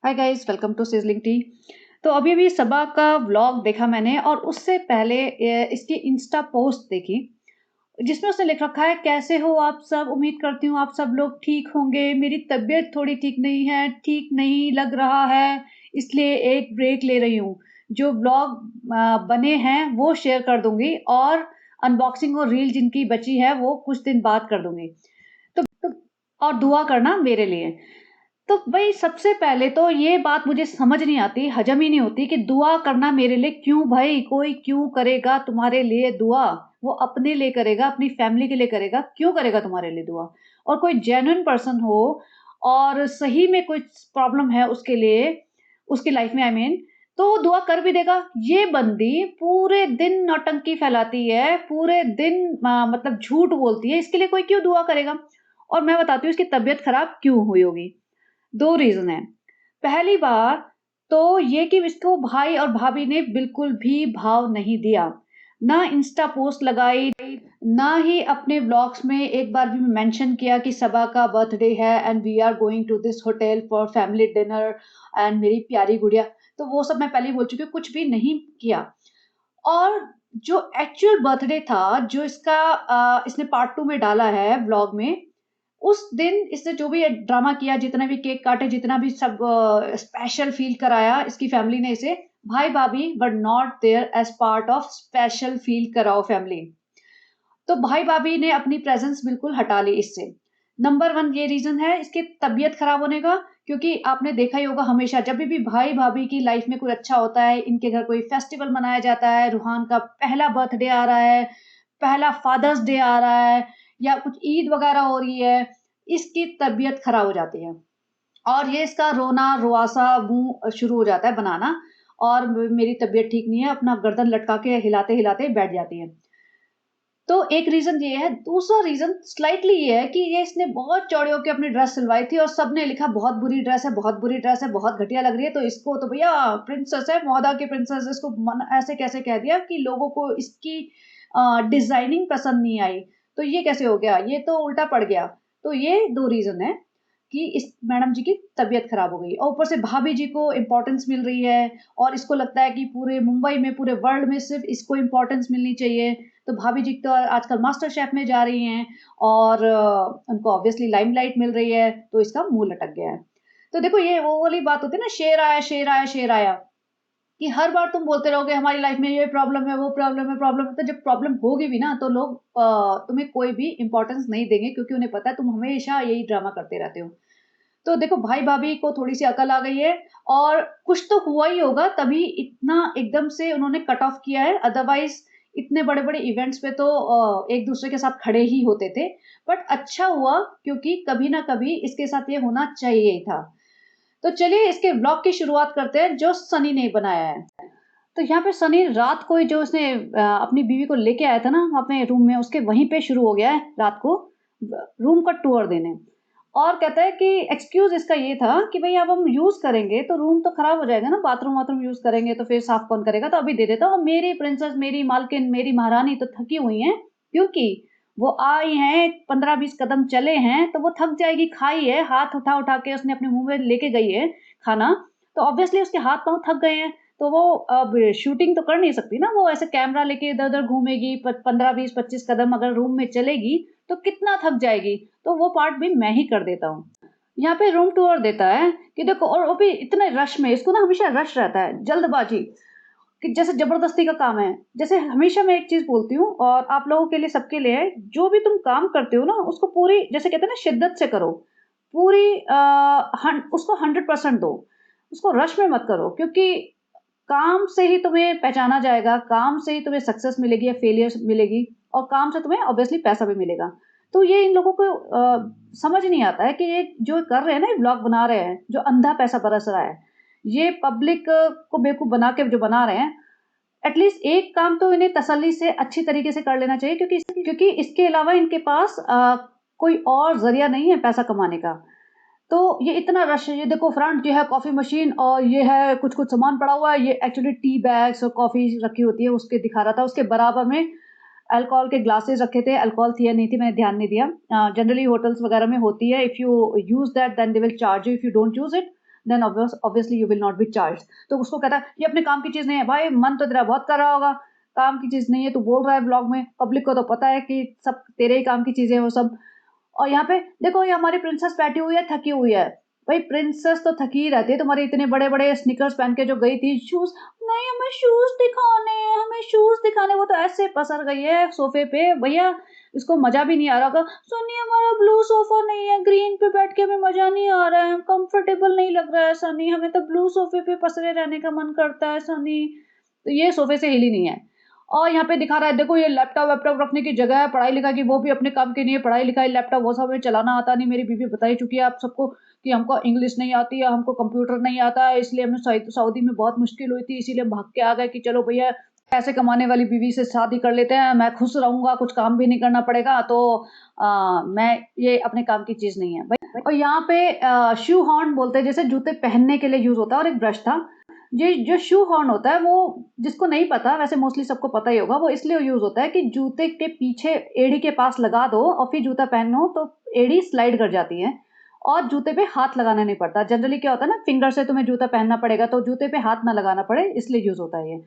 Hi guys, welcome to sizzling tea. तो अभी-अभी सबा का व्लॉग देखा मैंने और उससे पहले इसकी इंस्टा पोस्ट देखी, जिसमें उसने लिख रखा है, कैसे हो आप सब? उम्मीद करती हूँ आप सब लोग ठीक होंगे। मेरी तबीयत थोड़ी ठीक नहीं है, ठीक नहीं लग रहा है, इसलिए एक ब्रेक ले रही हूँ। जो व्लॉग बने हैं वो शेयर कर दूँगी और अनबॉक्सिंग और रील जिनकी बची है वो कुछ दिन बाद कर दूँगी। तो और दुआ करना मेरे लिए। तो भई सबसे पहले तो ये बात मुझे समझ नहीं आती, हज़म ही नहीं होती कि दुआ करना मेरे लिए क्यों भई? कोई क्यों करेगा तुम्हारे लिए दुआ? वो अपने लिए करेगा, अपनी फैमिली के लिए करेगा, क्यों करेगा तुम्हारे लिए दुआ? और कोई जेन्युइन पर्सन हो और सही में कुछ प्रॉब्लम है उसके लिए, उसकी लाइफ़ में तो वो दुआ कर भी देगा। ये बंदी पूरे दिन नौटंकी फैलाती है, पूरे दिन मतलब झूठ बोलती है, इसके लिए कोई क्यों दुआ करेगा? और मैं बताती हूँ इसकी तबीयत खराब क्यों हुई होगी। 2 रीज़न हैं। पहली बात तो ये कि इसको भाई और भाभी ने बिल्कुल भी भाव नहीं दिया। ना इंस्टा पोस्ट लगाई, ना ही अपने व्लॉग्स में एक बार भी मेंशन किया कि सबा का बर्थडे है and we are going to this hotel for family dinner and मेरी प्यारी गुड़िया। तो वो सब मैं पहले ही बोल चुकी हूँ, कुछ भी नहीं किया। और जो एक्चुअल बर्थडे था, जो इसका इसने पार्ट 2 में डाला है व्लॉग में, उस दिन इसने जो भी ड्रामा किया, जितने भी केक काटे, जितना भी सब स्पेशल फ़ील कराया इसकी फैमिली ने इसे, भाई-भाभी were not there as part of special feel कराओ फैमिली। तो भाई-भाभी ने अपनी प्रेज़ेंस बिल्कुल हटा ली इससे। नंबर 1 ये रीज़न है इसकी तबीयत ख़राब होने का, क्योंकि आपने देखा ही होगा हमेशा जब भी भाई-भाभी की लाइफ़ में कुछ अच्छा होता है, इनके घर कोई फेस्टिवल मनाया जाता है, रूहान का पहला बर्थडे आ रहा है, पहला फादर्स डे आ रहा है या कुछ ईद वग़ैरह हो रही है, इसकी तबीयत ख़राब हो जाती है। और ये इसका रोना, रुआसा, मुँह शुरू हो जाता है बनाना और मेरी तबीयत ठीक नहीं है, अपना गर्दन लटका के हिलाते-हिलाते बैठ जाती है। तो एक रीज़न ये है, दूसरा रीज़न स्लाइटली ये है कि ये इसने बहुत चौड़ी होके अपनी ड्रेस सिलवाई थी और सबने लिखा बहुत बुरी ड्रेस है, बहुत बुरी ड्रेस है, बहुत घटिया लग रही है, तो इसको तो भैया प्रिंसेस है, मौदा की प्रिंसेस इसको मन ऐसे कैसे कह दिया कि लोगों को इसकी डिज़ाइनिंग पसंद नहीं आई, तो ये कैसे हो गया? ये तो उल्टा पड़ गया। तो ये 2 रीज़न है कि इस मैडम जी की तबीयत खराब हो गई और ऊपर से भाभी जी को इम्पोर्टेंस मिल रही है और इसको लगता है कि पूरे मुंबई में, पूरे वर्ल्ड में सिर्फ़ इसको इम्पोर्टेंस मिलनी चाहिए। तो भाभी जी तो आजकल मास्टर शेफ़ में जा रही हैं और उनको ऑब्वियसली लाइमलाइट मिल रही है, तो इसका मुँह लटक गया है। तो देखो ये वो वाली बात होती है ना, शेर आया, शेर आया, शेर आया, कि हर बार तुम बोलते रहोगे हमारी लाइफ़ में ये प्रॉब्लम है, वो प्रॉब्लम है, तो जब प्रॉब्लम होगी भी ना तो लोग तुम्हें कोई भी इम्पोर्टेंस नहीं देंगे क्योंकि उन्हें पता है तुम हमेशा यही ड्रामा करते रहते हो। तो देखो भाई-भाभी को थोड़ी-सी अकल आ गई है और कुछ तो हुआ ही होगा तभी इतना एकदम से उन्होंने कट ऑफ किया है, अदरवाइज़ इतने बड़े-बड़े इवेंट्स पे तो एक-दूसरे के साथ खड़े ही होते थे। बट अच्छा हुआ क्योंकि कभी ना कभी इसके साथ ये होना चाहिए ही था। तो चलिए इसके व्लॉग की शुरुआत करते हैं जो सनी ने बनाया है। तो यहाँ पे सनी रात को ही जो उसने अपनी बीवी को लेके आया था ना अपने रूम में, उसके वहीं पे शुरू हो गया है रात को रूम का टूर देने। और कहता है कि एक्सक्यूज़ इसका ये था कि भई अब हम यूज़ करेंगे तो रूम तो खराब हो जाएगा ना, बाथरूम-वाथरूम यूज़ करेंगे तो फिर साफ़ कौन करेगा? तो अभी दे देता हूँ। मेरी प्रिंसेस, मेरी मालकिन, मेरी महारानी तो थकी हुई हैं, क्योंकि वो आई हैं, 15-20 कदम चले हैं, तो वो थक जाएगी, खाई है, हाथ उठा-उठा के उसने अपने मुँह में लेके गई है खाना, तो ऑब्वियसली उसके हाथ-पाँव थक गए हैं। तो वो अब शूटिंग तो कर नहीं सकती ना, वो ऐसे कैमरा लेके इधर-उधर घूमेगी, 15, 20, 25 कदम अगर रूम में चलेगी, तो कितना थक जाएगी। तो वो पार्ट भी मैं ही कर देता हूँ। यहाँ पे रूम टूर देता है कि देखो, और वो भी इतने रश में, इसको ना हमेशा रश रहता है, जल्दबाज़ी, कि जैसे ज़बरदस्ती का काम है। जैसे हमेशा मैं एक चीज़ बोलती हूँ और आप लोगों के लिए, सबके लिए है, जो भी तुम काम करते हो ना, उसको पूरी, जैसे कहते हैं ना, शिद्दत से करो। पूरी उसको 100% दो। उसको रश में मत करो, क्योंकि काम से ही तुम्हें पहचाना जाएगा, काम से ही तुम्हें सक्सेस मिलेगी या फेलियर मिलेगी और काम से तुम्हें ऑब्वियसली पैसा भी मिलेगा। तो ये इन लोगों को समझ नहीं आता है कि ये जो कर रहे हैं ना, ये व्लॉग बना रहे हैं, जो अंधा पैसा बरस रहा है, ये पब्लिक को बेवकूफ़ बना के जो बना रहे हैं, एटलीस्ट एक काम तो इन्हें तसल्ली से अच्छी तरीके से कर लेना चाहिए, क्योंकि इसके अलावा इनके पास कोई और ज़रिया नहीं है पैसा कमाने का। तो ये इतना रश है, ये देखो फ्रंट ये है कॉफ़ी मशीन और ये है कुछ-कुछ सामान पड़ा हुआ है, ये एक्चुअली टी बैग्स और कॉफ़ी रखी होती है, उसके दिखा रहा था। उसके बराबर में अल्कोहल के ग्लासेस रखे थे, अल्कोहल थी या नहीं थी मैंने ध्यान नहीं दिया। जनरली होटल्स वगैरह में होती है, if you use that then they will charge you, if you don't use it then obviously you will not be charge. तो उसको कहता है ये अपने काम की चीज़ नहीं है। भाई मन तो तेरा बहुत कर रहा होगा, काम की चीज़ नहीं है, तू बोल रहा है ब्लॉग में, पब्लिक को तो पता है कि सब तेरे ही काम की चीज़ें हैं वो सब। और यहाँ पे देखो ये हमारी प्रिंसेस बैठी हुई है, थकी हुई है। भाई प्रिंसेस तो थकी ही रहती है, तुम्हारे इतने बड़े-बड़े स्नीकर्स पहन के जो गई थी, शूज़ नहीं हमें शूज़ दिखाने हैं, हमें शूज़ दिखाने। वो तो ऐसे पसर गई है सोफे पे, भैया इसको मज़ा भी नहीं आ रहा होगा। सनी हमारा ब्लू सोफ़ा नहीं है, ग्रीन पे बैठ के हमें मज़ा नहीं आ रहा है, कंफर्टेबल नहीं लग रहा है सनी, हमें तो ब्लू सोफ़े पे पसरे रहने का मन करता है सनी। तो ये सोफ़े से हिली नहीं है। और यहाँ पे दिखा रहा है देखो ये लैपटॉप रखने की जगह है, पढ़ाई-लिखाई की, वो भी अपने काम की नहीं है, पढ़ाई-लिखाई, लैपटॉप वो सब हमें चलाना आता नहीं। मेरी बीवी बता ही चुकी है आप सबको कि हमको इंग्लिश नहीं आती है, हमको कंप्यूटर नहीं आता है, इसलिए हमें सऊदी में बहुत मुश्किल हुई थी, इसीलिए हम भाग के आ गए कि चलो भैया पैसे कमाने वाली बीवी से शादी कर लेते हैं, मैं खुश रहूँगा, कुछ काम भी नहीं करना पड़ेगा। तो मैं ये अपने काम की चीज़ नहीं है। भाई और यहाँ पे शू हॉर्न बोलते हैं, जैसे जूते पहनने के लिए यूज़ होता है, और एक ब्रश था। ये जो शू हॉर्न होता है वो जिसको नहीं पता, वैसे मोस्टली सबको पता ही होगा, वो इसलिए यूज़ होता है कि जूते के पीछे एड़ी के पास लगा दो और फिर जूता पहनो तो एड़ी स्लाइड कर जाती है और जूते पे हाथ लगाना नहीं पड़ता। जनरली क्या होता है ना, फिंगर से तुम्हें जूता पहनना पड़ेगा, तो जूते पे हाथ ना लगाना पड़े, इसलिए यूज़ होता है ये।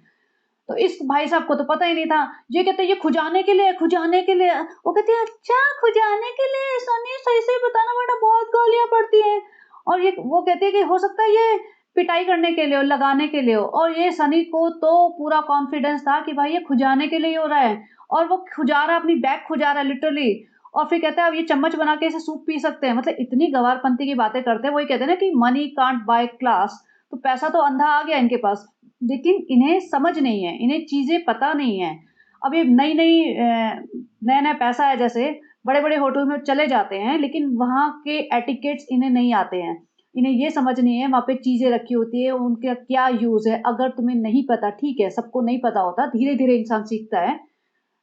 तो इस भाई साहब को तो पता ही नहीं था। ये कहते हैं ये खुजाने के लिए, खुजाने के लिए। वो कहते हैं अच्छा खुजाने के लिए, सनी सही से बताना बेटा, बहुत गालियाँ पड़ती हैं। और ये वो कहते हैं कि हो सकता है ये पिटाई करने के लिए हो, लगाने के लिए हो। और ये सनी को तो पूरा कॉन्फिडेंस था कि भाई ये खुजाने के लिए ही हो रहा है, और वो खुजा रहा, अपनी बैग खुजा रहा है लिटरली। और फिर कहता है अब ये चम्मच बना के इसे सूप पी सकते हैं। मतलब इतनी गंवारपंती की बातें करते हैं। वही कहते हैं ना कि मनी कांट बाय क्लास, तो पैसा तो अंधा आ गया इनके पास, लेकिन इन्हें समझ नहीं है, इन्हें चीज़ें पता नहीं है। अब ये नया-नया पैसा है, जैसे बड़े-बड़े होटल में चले जाते हैं, लेकिन वहाँ के एटिकेट्स इन्हें नहीं आते हैं। इन्हें ये समझ नहीं है वहाँ पे चीज़ें रखी होती है, उनका क्या यूज़ है। अगर तुम्हें नहीं पता, ठीक है, सबको नहीं पता होता, धीरे-धीरे इंसान सीखता है।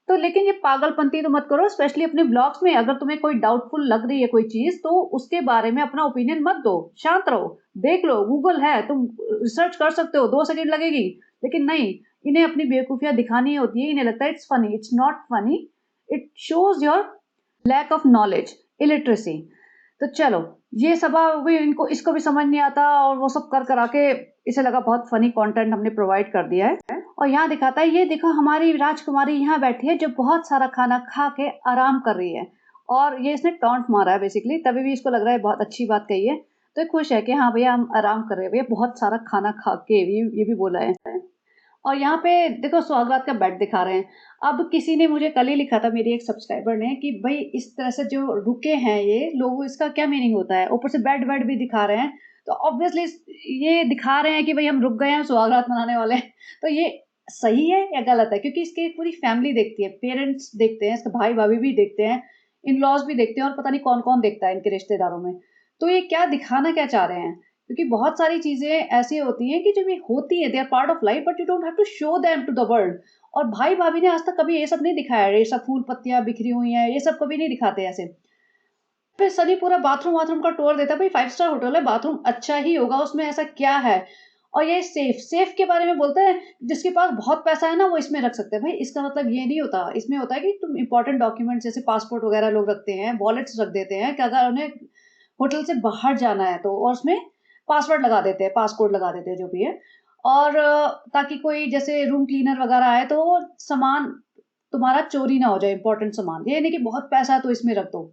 तो लेकिन ये पागलपंती तो मत करो, स्पेशली अपने ब्लॉग्स में। अगर तुम्हें कोई डाउटफुल लग रही है कोई चीज़, तो उसके बारे में अपना ओपिनियन मत दो, शांत रहो, देख लो, गूगल है, तुम रिसर्च कर सकते हो, 2 सेकंड लगेगी। लेकिन नहीं, इन्हें अपनी बेवकूफ़ियाँ दिखानी होती है, इन्हें लगता है it's funny, it's not funny, it shows your lack of knowledge, illiteracy. तो चलो, ये सब भी इनको इसको भी समझ नहीं आता, और वो सब कर करा के इसे लगा बहुत फनी कंटेंट हमने प्रोवाइड कर दिया है। और यहाँ दिखाता है ये देखो हमारी राजकुमारी यहाँ बैठी है जो बहुत सारा खाना खा के आराम कर रही है, और ये इसने टॉन्ट मारा है बेसिकली, तभी भी इसको लग रहा है बहुत अच्छी बात कही है। तो ये खुश है कि हाँ भैया हम आराम कर रहे हैं, भैया बहुत सारा खाना खा के, ये भी बोला है। और यहाँ पे देखो सुहागरात का बेड दिखा रहे हैं। अब किसी ने मुझे कल ही लिखा था, मेरी एक सब्सक्राइबर ने, कि भाई इस तरह से जो रुके हैं ये लोग, इसका क्या मीनिंग होता है, ऊपर से बेड वेड भी दिखा रहे हैं। तो ऑब्वियसली ये दिखा रहे हैं कि भाई हम रुक गए हैं, सुहागरात मनाने वाले हैं। तो ये सही है या गलत है? क्योंकि इसकी पूरी फैमिली देखती है, पेरेंट्स देखते हैं, इसके भाई भाभी भी देखते हैं, इन लॉज भी देखते हैं, और पता नहीं कौन कौन देखता है इनके रिश्तेदारों में। तो ये क्या दिखाना क्या चाह रहे हैं? क्योंकि बहुत सारी चीज़ें ऐसी होती हैं कि जब ये होती हैं, they are part of life, but you don't have to show them to the world. और भाई-भाभी ने आज तक कभी ये सब नहीं दिखाया है, ये सब फूल-पत्तियाँ बिखरी हुई हैं, ये सब कभी नहीं दिखाते ऐसे। फिर सनी पूरा बाथरूम-वाथरूम का टूर देता है, भाई 5 स्टार होटल है, बाथरूम अच्छा ही होगा, उसमें ऐसा क्या है? और ये सेफ के बारे में बोलते हैं, जिसके पास बहुत पैसा है ना, वो इसमें रख सकते हैं। भाई इसका मतलब ये नहीं होता, इसमें होता है कि तुम इम्पोर्टेंट डॉक्यूमेंट्स जैसे पासपोर्ट वगैरह लोग रखते हैं, वॉलेट्स रख देते हैं कि अगर उन्हें होटल से बाहर जाना है तो, और उसमें पासवर्ड लगा देते हैं, पासकोड लगा देते हैं, जो भी है। और ताकि कोई जैसे रूम क्लीनर वगैरह आए तो वो सामान तुम्हारा चोरी ना हो जाए, इम्पोर्टेंट सामान। ये नहीं कि बहुत पैसा है तो इसमें रख दो।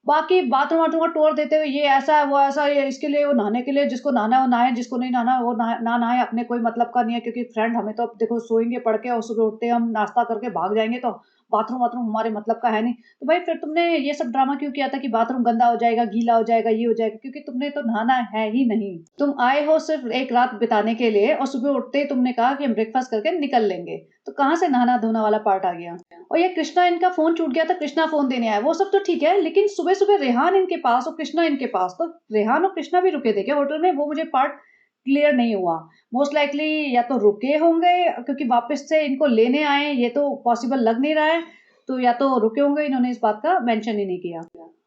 बाकी बाथरूम वाथरूम का टूर देते हुए, ये ऐसा है, वो ऐसा है, ये इसके लिए, वो नहाने के लिए, जिसको नहाना है वो नहाए, जिसको नहीं नहाना वो ना नहाए, अपने कोई मतलब का नहीं है। क्योंकि फ्रेंड हमें तो अब देखो सोएंगे पढ़ के, और सुबह उठते हम नाश्ता करके भाग जाएँगे, तो बाथरूम वाथरूम हमारे मतलब का है नहीं। तो भाई फिर तुमने ये सब ड्रामा क्यों किया था कि बाथरूम गंदा हो जाएगा, गीला हो जाएगा, ये हो जाएगा? क्योंकि तुमने तो नहाना है ही नहीं। तुम आए हो सिर्फ़ एक रात बिताने के लिए, और सुबह उठते ही तुमने कहा कि हम ब्रेकफ़ास्ट करके निकल लेंगे। तो कहाँ से नहाना-धोना वाला पार्ट आ गया? और ये कृष्णा, इनका फ़ोन छूट गया था, कृष्णा फ़ोन देने आया, वो सब तो ठीक है, लेकिन सुबह-सुबह रेहान इनके पास और कृष्णा इनके पास, तो रेहान और कृष्णा भी रुके थे क्या होटल में? वो मुझे पार्ट क्लियर नहीं हुआ। मोस्ट लाइकली या तो रुके होंगे, क्योंकि वापस से इनको लेने आए, ये तो पॉसिबल लग नहीं रहा है, तो या तो रुके होंगे, इन्होंने इस बात का मेंशन ही नहीं किया।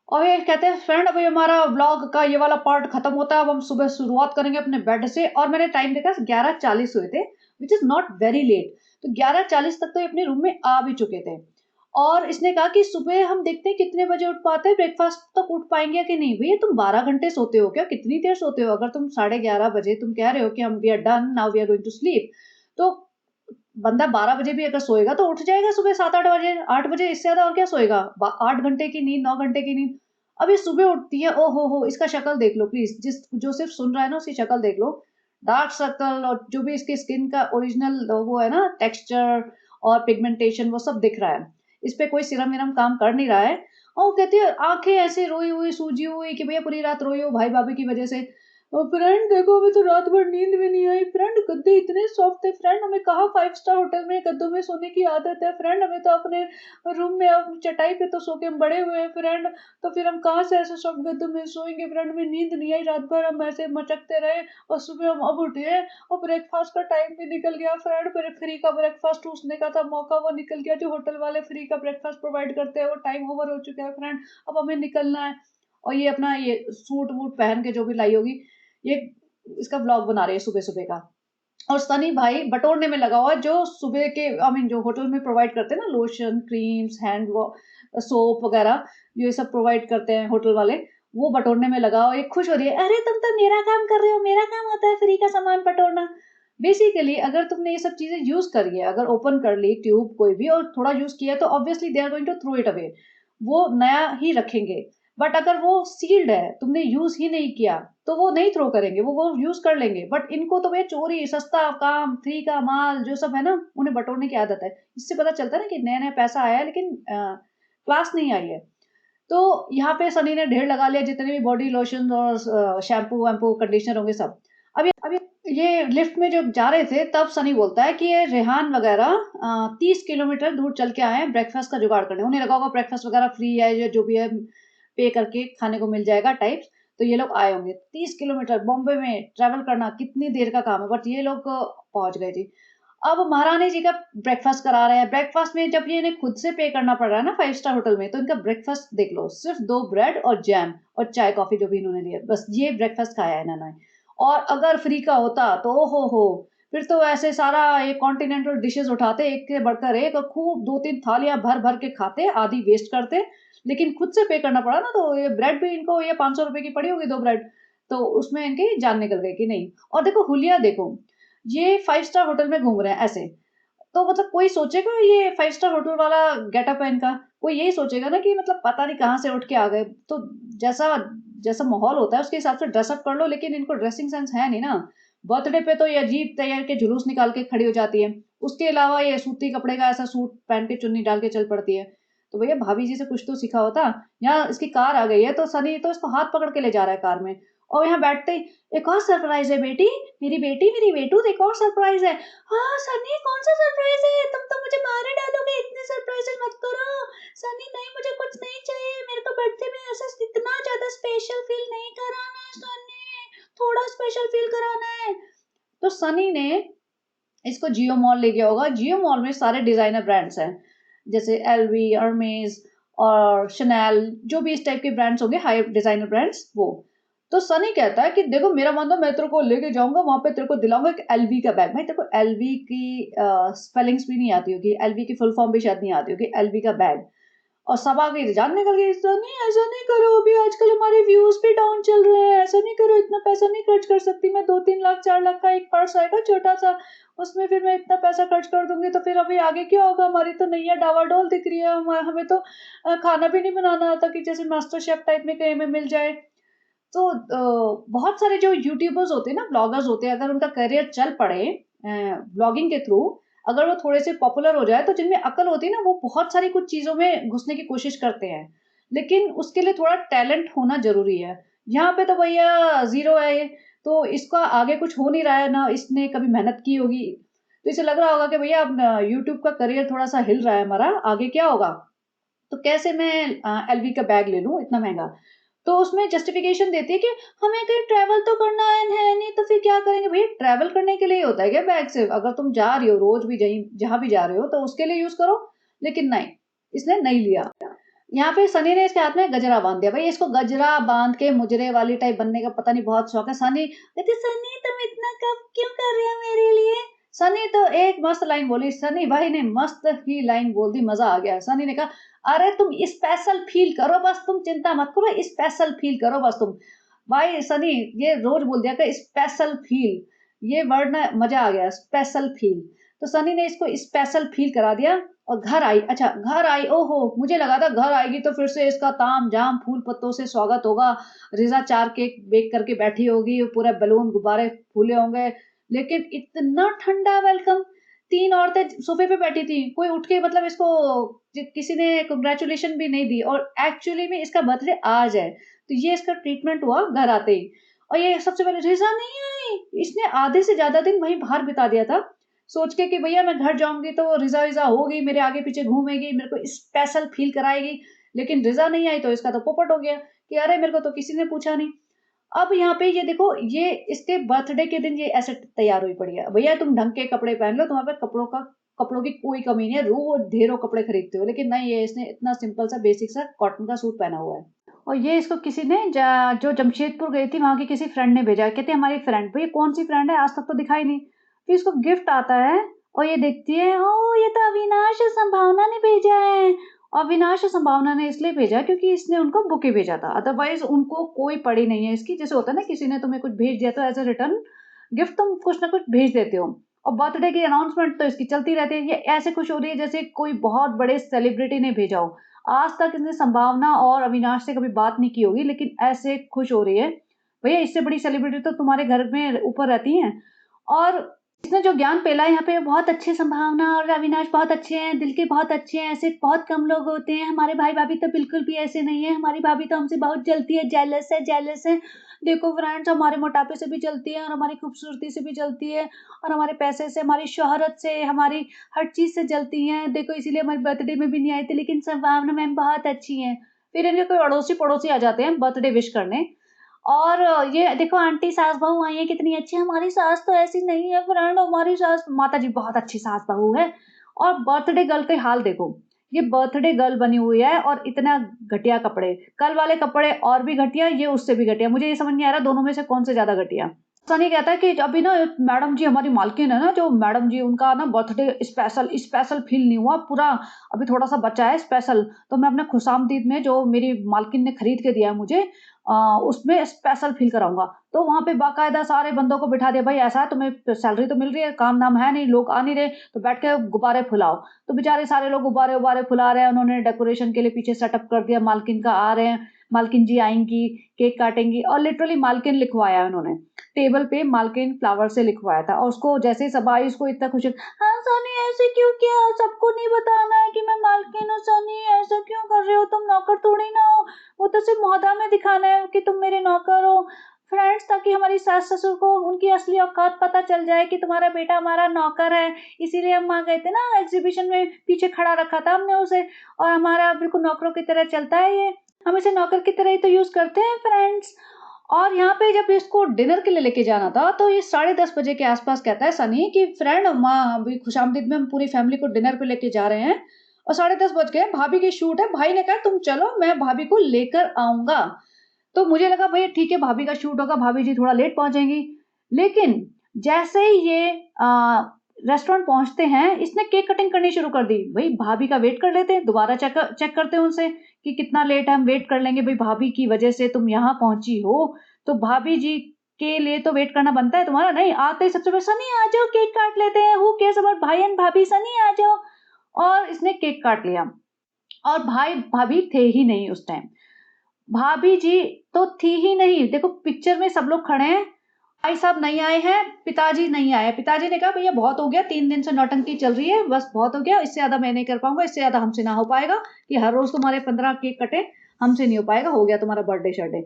और ये कहते हैं फ्रेंड अभी हमारा व्लॉग का ये वाला पार्ट खत्म होता है, अब हम सुबह शुरुआत करेंगे अपने बेड से। और मैंने टाइम देखा 11:40 हुए थे, which is not very late. तो 11:40 तक तो ये अपने रूम में आ भी चुके थे। और इसने कहा कि सुबह हम देखते हैं कितने बजे उठ पाते हैं, ब्रेकफ़ास्ट तक उठ पाएँगे कि नहीं? भैया तुम 12 घंटे सोते हो क्या? कितनी देर सोते हो? अगर तुम 11:30 बजे तुम कह रहे हो कि हम we are done, now we are going to sleep, तो बंदा 12 बजे भी अगर सोएगा तो उठ जाएगा सुबह 7-8 बजे, 8 बजे, इससे ज़्यादा और क्या सोएगा? 8 घंटे की नींद, 9 घंटे की नींद। अब ये सुबह उठती है, ओह हो! इसका शक्ल देख लो प्लीज़, जो सिर्फ़ सुन रहा है ना उसकी शक्ल देख लो। डार्क सर्कल और जो भी इसकी स्किन का ओरिजिनल वो है ना टेक्सचर और पिगमेंटेशन वो सब दिख रहा है। इस पे कोई सीरम-विरम काम कर नहीं रहा है। और वो कहती है आँखें ऐसे रोई हुई, सूजी हुई कि भैया पूरी रात रोई हो भाई-भाभी की वज़ह से। फ्रेंड देखो हमें तो रात भर नींद भी नहीं आई, फ्रेंड गद्दे इतने सॉफ्ट थे, फ्रेंड हमें कहाँ 5 स्टार होटल में गद्दों में सोने की आदत है, फ्रेंड हमें तो अपने रूम में अब चटाई पे तो सो के हम बड़े हुए हैं फ्रेंड, तो फिर हम कहाँ से ऐसे सॉफ्ट गद्दों में सोएंगे फ्रेंड, हमें नींद नहीं आई रात भर, हम ऐसे मचकते रहे और सुबह हम अब उठे हैं और ब्रेकफास्ट का टाइम भी निकल गया फ्रेंड, फिर फ्री का ब्रेकफास्ट ठूसने का था मौका वो निकल गया, जो होटल वाले फ्री का ब्रेकफास्ट प्रोवाइड करते हैं वो टाइम ओवर हो चुका है फ्रेंड, अब हमें निकलना है। और ये अपना ये सूट वूट पहन के जो भी लाई होगी, ये इसका व्लॉग बना रही है सुबह-सुबह का। और सनी भाई बटोरने में लगा हुआ है जो सुबह के आई मीन जो होटल में प्रोवाइड करते हैं ना लोशन, क्रीम्स, सोप वगैरह ये सब प्रोवाइड करते हैं होटल वाले, वो बटोरने में लगा हुआ है। ये खुश हो रही है, "अरे तुम तो मेरा काम कर रहे हो, मेरा काम होता है फ्री का सामान बटोरना।" बेसिकली अगर तुमने ये सब चीज़ें यूज़ करी है, अगर ओपन कर ली ट्यूब कोई भी और थोड़ा यूज़ किया है तो obviously they are going to throw it away. वो नया ही रखेंगे। बट अगर वो सील्ड है, तुमने यूज़ ही नहीं किया, तो वो नहीं थ्रो करेंगे, वो यूज़ कर लेंगे। बट इनको तो भैया चोरी, सस्ता काम, फ्री का माल जो सब है ना, उन्हें बटोरने की आदत है। इससे पता चलता है ना कि नया-नया पैसा आया है लेकिन क्लास नहीं आई है। तो यहाँ पे सनी ने ढेर लगा लिया जितने भी बॉडी लोशन और शैम्पू-वैम्पू, कंडीशनर होंगे सब। अब ये लिफ्ट में जब जा रहे थे तब सनी बोलता है कि ये रेहान वगैरह 30 किलोमीटर दूर चल के आए हैं ब्रेकफ़ास्ट का जुगाड़ करने। उन्हें लगा होगा ब्रेकफ़ास्ट वगैरह फ्री है या जो भी है पे करके खाने को मिल जाएगा टाइप्स, तो ये लोग आए होंगे। 30 किलोमीटर बॉम्बे में ट्रैवल करना कितनी देर का काम है, बट ये लोग पहुँच गए जी। अब महारानी जी का ब्रेकफ़ास्ट करा रहे हैं। ब्रेकफ़ास्ट में जब ये इन्हें खुद से पे करना पड़ रहा है ना 5 स्टार होटल में, तो इनका ब्रेकफ़ास्ट देख लो, सिर्फ़ 2 ब्रेड और जैम और चाय-कॉफ़ी जो भी इन्होंने लिया, बस ये ब्रेकफ़ास्ट खाया है इन्होंने। और अगर फ्री का होता तो ओ हो हो! फिर तो ऐसे सारा ये कॉन्टिनेंटल डिशेज़ उठाते एक के बढ़कर एक और खूब 2-3 थालियाँ भर-भर के खाते, आधी वेस्ट करते। लेकिन खुद से पे करना पड़ा ना तो ये ब्रेड भी इनको ये ₹500 की पड़ी होगी 2 ब्रेड, तो उसमें इनकी जान निकल गई कि नहीं। और देखो हुलिया देखो, ये 5 स्टार होटल में घूम रहे हैं ऐसे। तो मतलब कोई सोचेगा ये 5 स्टार होटल वाला गेटअप है इनका? कोई यही सोचेगा ना कि मतलब पता नहीं कहाँ से उठ के आ गए। तो जैसा जैसा माहौल होता है उसके हिसाब से ड्रेस अप कर लो लेकिन इनको ड्रेसिंग सेंस है नहीं ना। बर्थडे पे तो ये अजीब तैयार के जुलूस निकाल के खड़ी हो जाती है। उसके अलावा ये सूती कपड़े का ऐसा सूट पहन के चुन्नी डाल के चल पड़ती है। तो भैया भाभी जी से कुछ तो सीखा होता। यहाँ इसकी कार आ गई है तो सनी तो इसको हाथ पकड़ के ले जा रहा है कार में। और यहाँ बैठते ही एक और सरप्राइज़ है बेटी, मेरी बेटू एक और सरप्राइज़ है। हाँ, सनी कौन-सा सरप्राइज़ है? तुम तो मुझे मार ही डालोगे, इतने सरप्राइज़ेज़ मत करो। सनी नहीं मुझे कुछ नहीं चाहिए, मेरे को बर्थडे में ऐसा इतना ज़्यादा स्पेशल फ़ील नहीं कराना है सनी, थोड़ा स्पेशल फ़ील कराना है। तो सनी ने इसको जियो मॉल ले गया होगा, जियो मॉल में सारे डिज़ाइनर ब्रांड्स हैं, जैसे एलवी, हर्मेस और शैनेल जो भी इस टाइप के ब्रांड्स होंगे हाई डिज़ाइनर ब्रांड्स वो। तो सनी कहता है कि देखो मेरा मन तो मैं तेरे को लेके जाऊँगा वहाँ पे तेरे को दिलाऊँगा एक एलवी का बैग। भाई तेरे को एलवी की स्पेलिंग्स भी नहीं आती होगी, एलवी की फुल फॉर्म भी शायद नहीं आती होगी, एलवी का बैग। और सब आगे जान निकल गई, ऐसा नहीं करो, अभी आजकल हमारे व्यूज भी डाउन चल रहे हैं, ऐसा नहीं करो, इतना पैसा नहीं खर्च कर सकती मैं, 2-3 लाख 4 लाख का एक पर्स आएगा छोटा सा, उसमें फिर मैं इतना पैसा खर्च कर दूंगी तो फिर अभी आगे क्या होगा, हमारी तो नैया डावाडोल दिख रही है, हमें तो खाना भी नहीं बनाना आता कि जैसे मास्टर शेफ टाइप में कहीं में मिल जाए। तो बहुत सारे जो यूट्यूबर्स होते हैं ना, ब्लॉगर्स होते हैं, अगर उनका करियर चल पड़े ब्लॉगिंग के थ्रू, अगर वो थोड़े से पॉपुलर हो जाए, तो जिनमें अक्ल होती है ना, वो बहुत सारी कुछ चीज़ों में घुसने की कोशिश करते हैं। लेकिन उसके लिए थोड़ा टैलेंट होना ज़रूरी है। यहाँ पे तो भैया ज़ीरो है ये, तो इसका आगे कुछ हो नहीं रहा है, ना इसने कभी मेहनत की होगी। तो इसे लग रहा होगा कि भैया अब यूट्यूब का करियर थोड़ा-सा हिल रहा है हमारा, आगे क्या होगा? तो कैसे मैं एलवी का बैग ले लूँ इतना महँगा? तो उसमें जस्टिफिकेशन देती है कि हमें कहीं ट्रैवल तो करना है नहीं तो फिर क्या करेंगे? भैया ट्रैवल करने के लिए ही होता है क्या बैग सिर्फ़? अगर तुम जा रही हो रोज़ भी जहाँ भी जा रहे हो तो उसके लिए यूज़ करो। लेकिन नहीं, इसने नहीं लिया। यहाँ पे सनी ने इसके हाथ में गजरा बाँध दिया। भई इसको गजरा बाँध के मुजरे वाली टाइप बनने का पता नहीं बहुत शौक है। सनी कहती, "सनी तुम इतना कब क्यों कर रहे हो मेरे लिए? सनी तो एक मस्त लाइन बोली, सनी भाई ने मस्त ही लाइन बोल दी, मज़ा आ गया। सनी ने कहा, "अरे तुम स्पेशल फ़ील करो बस, तुम चिंता मत करो, स्पेशल फ़ील करो बस तुम।" भाई सनी ये रोज़ बोल दिया कर स्पेशल फ़ील, ये वर्ड ना मज़ा आ गया, स्पेशल फ़ील। तो सनी ने इसको स्पेशल फ़ील करा दिया और घर आई। अच्छा घर आई, ओहो! मुझे लगा था घर आएगी तो फिर से इसका ताम-झाम, फूल-पत्तों से स्वागत होगा, रिज़ा 4 केक बेक करके बैठी होगी, पूरा बैलून, गुब्बारे फूले होंगे, लेकिन इतना ठंडा वेलकम। 3 औरतें सोफ़े पे बैठी थी, कोई उठ के मतलब इसको किसी ने कांग्रेचुलेशन भी नहीं दी और एक्चुअली में इसका बर्थडे आज है। तो ये इसका ट्रीटमेंट हुआ घर आते ही। और ये सबसे पहले रिज़ा नहीं आई, इसने आधे से ज़्यादा दिन वहीं बाहर बिता दिया था, सोच के कि भैया मैं घर जाऊँगी तो रिज़ा-विज़ा होगी, मेरे आगे-पीछे घूमेगी, मेरे को स्पेशल फ़ील कराएगी। लेकिन रिज़ा नहीं आई तो इसका तो पोपट हो गया कि अरे! मेरे को तो किसी ने पूछा नहीं। अब यहाँ पे ये देखो, ये इसके बर्थडे के दिन ये ऐसे तैयार हुई पड़ी है। भैया तुम ढंग के कपड़े पहन लो, तुम्हारे पास कपड़ों की कोई कमी नहीं है, रोज़ ढेरों कपड़े खरीदते हो। लेकिन नहीं, ये इसने इतना सिंपल सा बेसिक सा कॉटन का सूट पहना हुआ है। और ये इसको किसी ने जो जमशेदपुर गई थी, वहाँ की किसी फ्रेंड ने भेजा है। कहती है हमारी फ्रेंड। भैया कौन-सी फ्रेंड है? आज तक तो दिखाई नहीं। फिर इसको गिफ्ट आता है और ये देखती है, ओह! ये तो अविनाश और संभावना ने भेजा है। अविनाश और संभावना ने इसलिए भेजा क्योंकि इसने उनको बुके भेजा था। अदरवाइज़ उनको कोई पड़ी नहीं है इसकी। जैसे होता है ना, किसी ने तुम्हें कुछ भेज दिया तो एज़ अ रिटर्न गिफ्ट तुम कुछ ना कुछ भेज देते हो। और बर्थडे की अनाउंसमेंट तो इसकी चलती रहती है। ये ऐसे खुश हो रही है जैसे कोई बहुत बड़े सेलिब्रिटी ने भेजा हो। आज तक इसने संभावना और अविनाश से कभी बात नहीं की होगी, लेकिन ऐसे खुश हो रही है। भैया इससे बड़ी सेलिब्रिटी तो तुम्हारे घर में ऊपर रहती हैं। और इसने जो ज्ञान फैला है यहाँ पे, बहुत अच्छे, संभावना और अविनाश बहुत अच्छे हैं, दिल के बहुत अच्छे हैं, ऐसे बहुत कम लोग होते हैं। हमारे भाई-भाभी तो बिल्कुल भी ऐसे नहीं है, हमारी भाभी तो हमसे बहुत जलती है, जेलस है, जेलस है। देखो फ्रेंड्स, हमारे मोटापे से भी जलती है और हमारी खूबसूरती से भी जलती है और हमारे पैसे से, हमारी शोहरत से, हमारी हर चीज़ से जलती हैं। देखो इसीलिए हमारे बर्थडे में भी नहीं आई थी, लेकिन संभावना मैम बहुत अच्छी हैं। फिर इनके कोई अड़ोसी-पड़ोसी आ जाते हैं बर्थडे विश करने। और ये देखो आंटी सास-बहू आई हैं, कितनी अच्छी, हमारी सास तो ऐसी नहीं है फ्रेंड, हमारी सास, माताजी बहुत अच्छी सास-बहू है। और बर्थडे गर्ल के हाल देखो, ये बर्थडे गर्ल बनी हुई है और इतना घटिया कपड़े। कल वाले कपड़े और भी घटिया, ये उससे भी घटिया। मुझे ये समझ नहीं आ रहा दोनों में से कौन से ज़्यादा घटिया। सनी कहता है कि अभी ना मैडम जी, हमारी मालकिन है ना, जो मैडम जी, उनका ना बर्थडे स्पेशल स्पेशल फ़ील नहीं हुआ पूरा, अभी थोड़ा-सा बचा है स्पेशल। तो मैं अपने खुशामदीद में जो मेरी मालकिन ने खरीद के दिया है मुझे, अ, उसमें स्पेशल फ़ील कराऊँगा। तो वहाँ पे बाकायदा सारे बंदों को बिठा दिया, भाई ऐसा है तुम्हें सैलरी तो मिल रही है, काम-धाम है नहीं, लोग आ नहीं रहे, तो बैठ के गुब्बारे फुलाओ। तो बेचारे सारे लोग गुब्बारे-वुब्बारे फुला रहे हैं, उन्होंने डेकोरेशन के लिए पीछे सेटअप कर दिया, मालकिन का आ रहे हैं, मालकिन जी आएँगी, केक काटेंगी, और लिटरली मालकिन लिखवाया है उन्होंने। टेबल पे मालकिन फ्लावर से लिखवाया था और उसको जैसे ही सब आई, उसको इतना खुश, हाँ सनी ऐसे क्यों किया? सबको नहीं बताना है कि मैं मालकिन हूँ, सनी ऐसा क्यों कर रहे हो? तुम नौकर थोड़ी ना हो। वो तो सिर्फ मोहल्ला में दिखाना है कि तुम मेरे नौकर हो। फ्रेंड्स, ताकि हमारी सास-ससुर को उनकी असली औकात पता चल जाए कि तुम्हारा बेटा हमारा नौकर है। इसीलिए हम वहाँ गए थे ना, एग्ज़िबिशन में पीछे खड़ा रखा था हमने उसे, और हमारा बिल्कुल नौकरों की तरह चलता है ये। हम इसे नौकर की तरह ही तो यूज़ करते हैं फ्रेंड्स। और यहाँ पे जब इसको डिनर के लिए लेके जाना था, तो ये 10:30 बजे के आस-पास कहता है सनी कि फ्रेंड, अभी खुशामदीद में हम पूरी फैमिली को डिनर पे लेके जा रहे हैं और 10:30 बज गए, भाभी की शूट है। भाई ने कहा तुम चलो, मैं भाभी को लेकर आऊँगा। तो मुझे लगा भैया ठीक है, भाभी का शूट होगा, भाभी जी थोड़ा लेट पहुँचेंगी। लेकिन जैसे ही ये रेस्टोरेंट पहुँचते हैं, इसने केक कटिंग करनी शुरू कर दी। भई भाभी का वेट कर लेते हैं, दोबारा चेक करते हैं उनसे कि कितना लेट है, हम वेट कर लेंगे। भई भाभी की वजह से तुम यहाँ पहुँची हो, तो भाभी जी के लिए तो वेट करना बनता है तुम्हारा। नहीं, आते ही सबसे पहले सनी आ जाओ, केक काट लेते हैं, हू केयर्स अबाउट भाई एंड भाभी, सनी आ जाओ। और इसने केक काट लिया और भाई भाभी थे ही नहीं उस टाइम। भाभी जी तो थी ही नहीं। देखो पिक्चर में सब लोग खड़े हैं, भाई साहब नहीं आए हैं, पिताजी नहीं आए। पिताजी ने कहा भैया बहुत हो गया, 3 दिन से नौटंकी चल रही है, बस बहुत हो गया, इससे ज़्यादा मैं नहीं कर पाऊँगा, इससे ज़्यादा हमसे ना हो पाएगा कि हर रोज़ तुम्हारे 15 केक कटे, हमसे नहीं हो पाएगा, हो गया तुम्हारा बर्थडे-शर्थडे।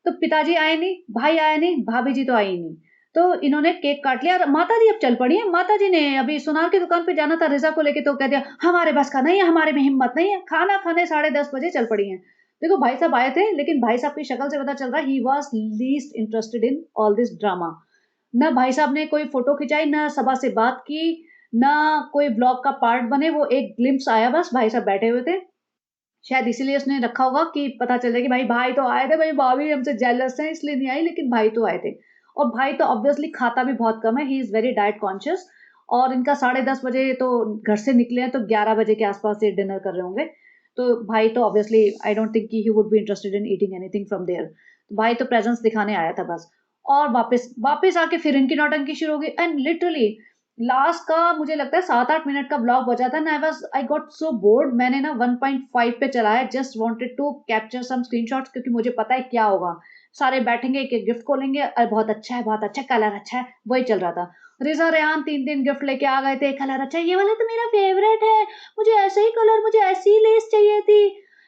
तो पिताजी आए नहीं, भाई आया नहीं, भाभी जी तो आई ही नहीं। तो इन्होंने केक काट लिया और माताजी अब चल पड़ी हैं। माताजी ने अभी सुनार की दुकान पे जाना था रिज़ा को लेके, तो कह दिया हमारे बस का नहीं है, हमारे में हिम्मत नहीं है। खाना खाने 10:30 बजे चल पड़ी हैं। देखो भाई साहब आए थे, लेकिन भाई साहब की शक्ल से पता चल रहा है he was least interested in all this drama. ना भाई साहब ने कोई फ़ोटो खिंचाई, ना सभा से बात की, ना कोई व्लॉग का पार्ट बने, वो एक ग्लिम्प्स आया बस, भाई साहब बैठे हुए थे। शायद इसीलिए उसने रखा होगा कि पता चल जाए कि भाई भाई तो आए थे, भाई भाभी हमसे जेलस हैं इसलिए नहीं आई, लेकिन भाई तो आए थे। और भाई तो ऑब्वियसली खाता भी बहुत कम है, he is very diet conscious. और इनका 10:30 बजे तो घर से निकले हैं, तो 11 बजे के आसपास ये डिनर कर रहे होंगे। तो भाई तो ऑब्वियसली आई डोंट थिंक कि he would be interested in eating anything from there. तो भाई तो प्रेजेंस दिखाने आया था बस। और वापस वापस आके फिर इनकी नौटंकी शुरू हो गई एंड लिटरली लास्ट का मुझे लगता है 7-8 मिनट का ब्लॉग बचा था ना। आई गॉट सो बोर्ड, मैंने ना 1.5 पे चलाया, just wanted to capture some screenshots, क्योंकि मुझे पता है क्या होगा। सारे बैठेंगे, एक एक गिफ्ट खोलेंगे, अरे बहुत अच्छा है, बहुत अच्छा कलर, अच्छा है, वही चल रहा था। रिजा रेहान 3-3 गिफ्ट लेके आ गए थे, कलर अच्छा है, ये वाला तो मेरा फेवरेट है, मुझे ऐसा ही कलर, मुझे ऐसी ही लेस चाहिए थी,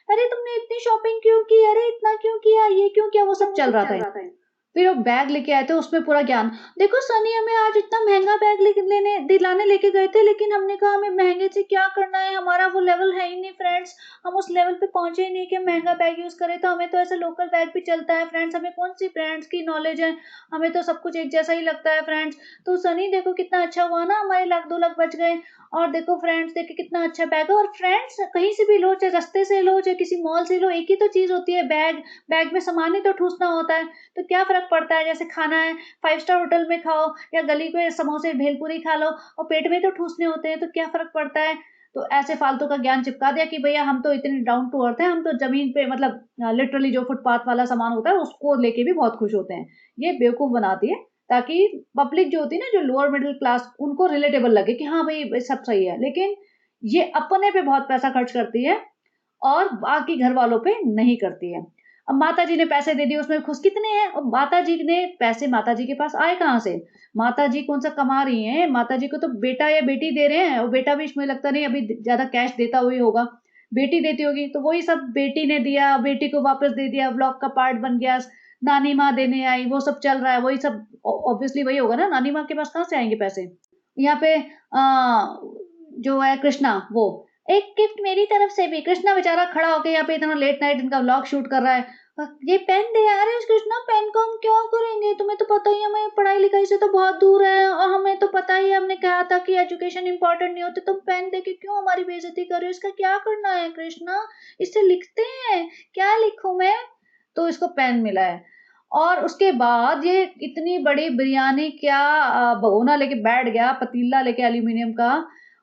अरे तुमने इतनी शॉपिंग क्यों की, अरे इतना क्यों किया, ये क्यों किया, वो सब चल रहा था। फिर वो बैग लेके आए थे, उसमें पूरा ज्ञान। देखो सनी हमें आज इतना महंगा बैग लेने दिलाने लेके गए थे, लेकिन हमने कहा हमें महंगे से क्या करना है, हमारा वो लेवल है ही नहीं फ्रेंड्स, हम उस लेवल पे पहुंचे ही नहीं कि महंगा बैग यूज करें, तो हमें तो ऐसा लोकल बैग भी चलता है फ्रेंड्स, हमें कौन सी ब्रांड्स की नॉलेज है, हमें तो सब कुछ एक जैसा ही लगता है फ्रेंड्स। तो सनी देखो कितना अच्छा हुआ ना, हमारे 1-2 लाख बच गए। और देखो फ्रेंड्स, देखिए कितना अच्छा बैग है। और फ्रेंड्स कहीं से भी लो, चाहे रास्ते से लो, चाहे किसी मॉल से लो, एक ही तो चीज होती है, बैग। बैग में सामान ही तो ठूसना होता है, तो क्या फर्क पड़ता है, जैसे खाना है 5 स्टार होटल में खाओ या गली पे समोसे भेलपूरी खा लो, और पेट में तो ठूसने होते हैं, तो क्या फर्क पड़ता है। तो ऐसे फालतू का ज्ञान चिपका दिया कि भैया हम तो इतने डाउन टू अर्थ हैं, हम तो जमीन पे मतलब लिटरली जो फुटपाथ वाला सामान होता है उसको लेके भी बहुत खुश होते हैं। ये बेवकूफ बनाती है, ताकि पब्लिक जो होती है ना, जो लोअर मिडिल क्लास, उनको रिलेटेबल लगे कि हाँ भाई सब सही है। लेकिन ये अपने पे बहुत पैसा खर्च करती है और बाकी घर वालों पे नहीं करती है। अब माता जी ने पैसे दे दिए, उसमें खुश कितने हैं, और माता जी ने पैसे माता जी के पास आए कहाँ से। माता जी कौन सा कमा रही हैं, माता जी को तो बेटा या बेटी दे रहे हैं, और बेटा भी इसमें लगता नहीं अभी ज्यादा कैश देता हुई होगा, बेटी देती होगी, तो वही सब बेटी ने दिया, बेटी को वापस दे दिया, ब्लॉग का पार्ट बन गया, नानी माँ देने आई, वो सब चल रहा है, वही सब ऑब्वियसली वही होगा ना, नानी माँ के पास कहाँ से आएंगे पैसे। यहाँ पे जो है कृष्णा, वो एक गिफ्ट मेरी तरफ से भी, कृष्णा बेचारा खड़ा होके यहाँ पे इतना लेट नाइट इनका व्लॉग शूट कर रहा है, ये पेन दे यार, इस कृष्णा पेन को हम क्यों करेंगे, तुम्हें तो पता ही है हमें पढ़ाई लिखाई से तो बहुत दूर है, और हमें तो पता ही है, हमने कहा था कि एजुकेशन इंपॉर्टेंट नहीं होती, तुम पेन दे के क्यों हमारी बेइज्जती कर रहे हो, इसका क्या करना है कृष्णा, इससे लिखते हैं, क्या लिखूं मैं। तो इसको पेन मिला है। और उसके बाद ये इतनी बड़ी बिरयानी क्या भगोना लेके बैठ गया, पतीला लेके एल्यूमिनियम का,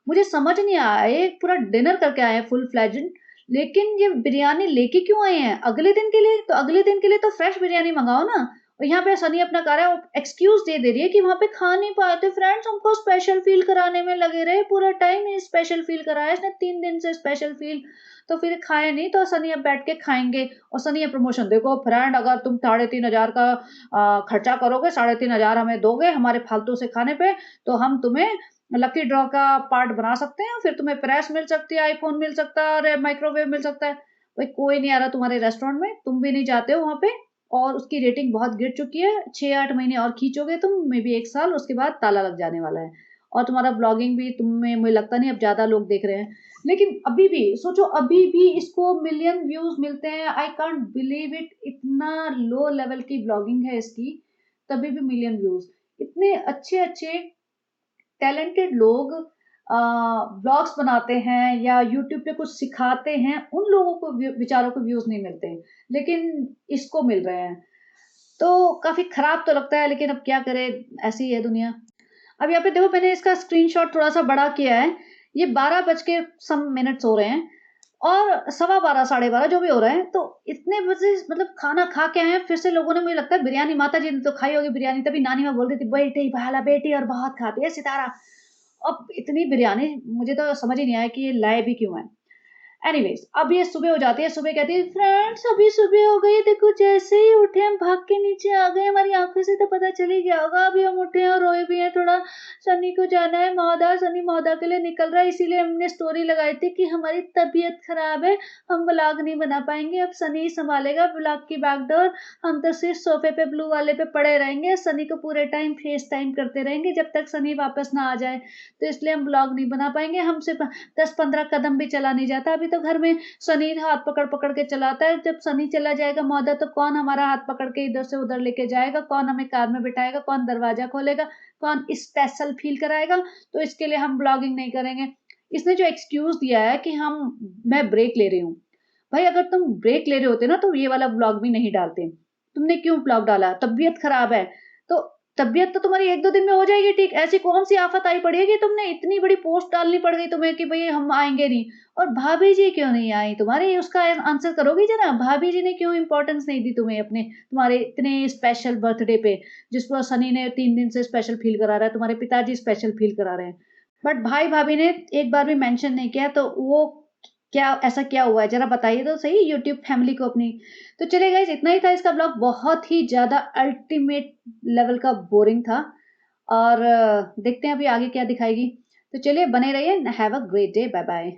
मुझे समझ नहीं आया, ये पूरा डिनर करके आए हैं फुल फ्लेज्ड, लेकिन ये बिरयानी लेके क्यों आए हैं अगले दिन के लिए, तो अगले दिन के लिए तो फ्रेश बिरयानी मंगाओ ना। और यहाँ पे सनी अपना कह रहा है, एक्सक्यूज दे रही है कि वहां पे खा नहीं पाए थे फ्रेंड्स, हमको स्पेशल फील कराने में लगे रहे पूरा टाइम, ही स्पेशल फील कराया इसने 3 दिन से स्पेशल फील, तो फिर खाए नहीं, तो सनी अब बैठ के खाएंगे। और सनी प्रमोशन, देखो फ्रेंड अगर तुम 3,500 का खर्चा करोगे, 3,500 हमें दोगे हमारे फालतू से खाने पे, तो हम तुम्हें लकी ड्रॉ का पार्ट बना सकते हैं, फिर तुम्हें प्रेस मिल सकती है, आईफोन मिल सकता है, और माइक्रोवेव मिल सकता है। भाई कोई नहीं आ रहा तुम्हारे रेस्टोरेंट में, तुम भी नहीं जाते हो वहां पे, और उसकी रेटिंग बहुत गिर चुकी है, 6-8 महीने और खींचोगे तुम, मे बी 1 साल, उसके बाद ताला लग जाने वाला है। और तुम्हारा ब्लॉगिंग भी तुम्हें, मुझे लगता नहीं अब ज्यादा लोग देख रहे हैं। लेकिन अभी भी सोचो, अभी भी इसको मिलियन व्यूज मिलते हैं, आई कांट बिलीव इट, इतना लो लेवल की ब्लॉगिंग है इसकी, तभी भी मिलियन व्यूज। इतने अच्छे अच्छे टैलेंटेड लोग ब्लॉग्स बनाते हैं या यूट्यूब पे कुछ सिखाते हैं, उन लोगों को बेचारों को व्यूज नहीं मिलते, लेकिन इसको मिल रहे हैं। तो काफी खराब तो लगता है, लेकिन अब क्या करें, ऐसी है दुनिया। अब यहाँ पे देखो, मैंने इसका स्क्रीनशॉट थोड़ा सा बड़ा किया है, ये 12 बज के सम मिनट्स हो रहे हैं, और 12:15 12:30 जो भी हो रहे हैं, तो इतने बजे मतलब खाना खा के आए हैं, फिर से लोगों ने, मुझे लगता है बिरयानी, माता जी ने तो खाई होगी बिरयानी, तभी नानी माँ बोल रही थी बेटी भाला बेटी और बहुत खाती है सितारा। अब इतनी बिरयानी मुझे तो समझ ही नहीं आया कि ये लाए भी क्यों है। एनीवेज, अब ये सुबह हो जाती है, सुबह कहती है फ्रेंड्स अभी सुबह हो गई, देखो जैसे ही उठे हम भाग के नीचे आ गए, हमारी आंखों से तो पता चल ही गया होगा, अभी हम उठे हैं और रोए भी हैं थोड़ा, सनी को जाना है मौदा, सनी मौदा के लिए निकल रहा है, इसीलिए हमने स्टोरी लगाई थी कि हमारी तबीयत खराब है, हम व्लॉग नहीं बना पाएंगे, अब सनी संभालेगा व्लॉग की बैकडोर, हम तो सिर्फ सोफे पे ब्लू वाले पे पड़े रहेंगे, सनी को पूरे टाइम फेस टाइम करते रहेंगे जब तक सनी वापस ना आ जाए, तो इसलिए हम ब्लॉग नहीं बना पाएंगे, हमसे 10-15 कदम भी चला नहीं जाता, अभी तो घर में सनी हाथ पकड़ पकड़ के चलाता है, जब सनी चला जाएगा मौदा, तो कौन हमारा हाथ पकड़ के इधर से उधर लेके जाएगा, कौन हमें कार में बिठाएगा, कौन दरवाजा खोलेगा, कौन स्पेशल फील कराएगा, तो इसके लिए हम ब्लॉगिंग नहीं करेंगे। इसने जो एक्सक्यूज दिया है कि मैं ब्रेक ले रही हूँ, भाई अगर तुम ब्रेक ले रहे होते ना तो ये वाला ब्लॉग भी नहीं डालते, तुमने क्यों ब्लॉग डाला, तबीयत खराब है, तो तबीयत तो तुम्हारी 1-2 दिन में हो जाएगी ठीक, ऐसी कौन-सी आफ़त आई पड़ी है कि तुमने इतनी बड़ी पोस्ट डालनी पड़ गई तुम्हें कि भई हम आएँगे नहीं। और भाभी जी क्यों नहीं आई तुम्हारी, उसका आंसर करोगी ज़रा? भाभी जी ने क्यों इम्पोर्टेंस नहीं दी तुम्हें अपने तुम्हारे इतने स्पेशल बर्थडे पे, जिसको सनी ने 3 दिन से स्पेशल फ़ील करा रहा है, तुम्हारे पिताजी स्पेशल फ़ील करा रहे हैं। बट भाई-भाभी ने एक बार भी मेंशन नहीं किया, तो वो क्या ऐसा क्या हुआ है? ज़रा बताइए तो सही यूट्यूब फैमिली को अपनी। तो चलिए गाइज़, इतना ही था इसका ब्लॉग, बहुत ही ज़्यादा अल्टीमेट लेवल का बोरिंग था और देखते हैं अभी आगे क्या दिखाएगी। तो चलिए बने रहिए, have a great day, bye bye.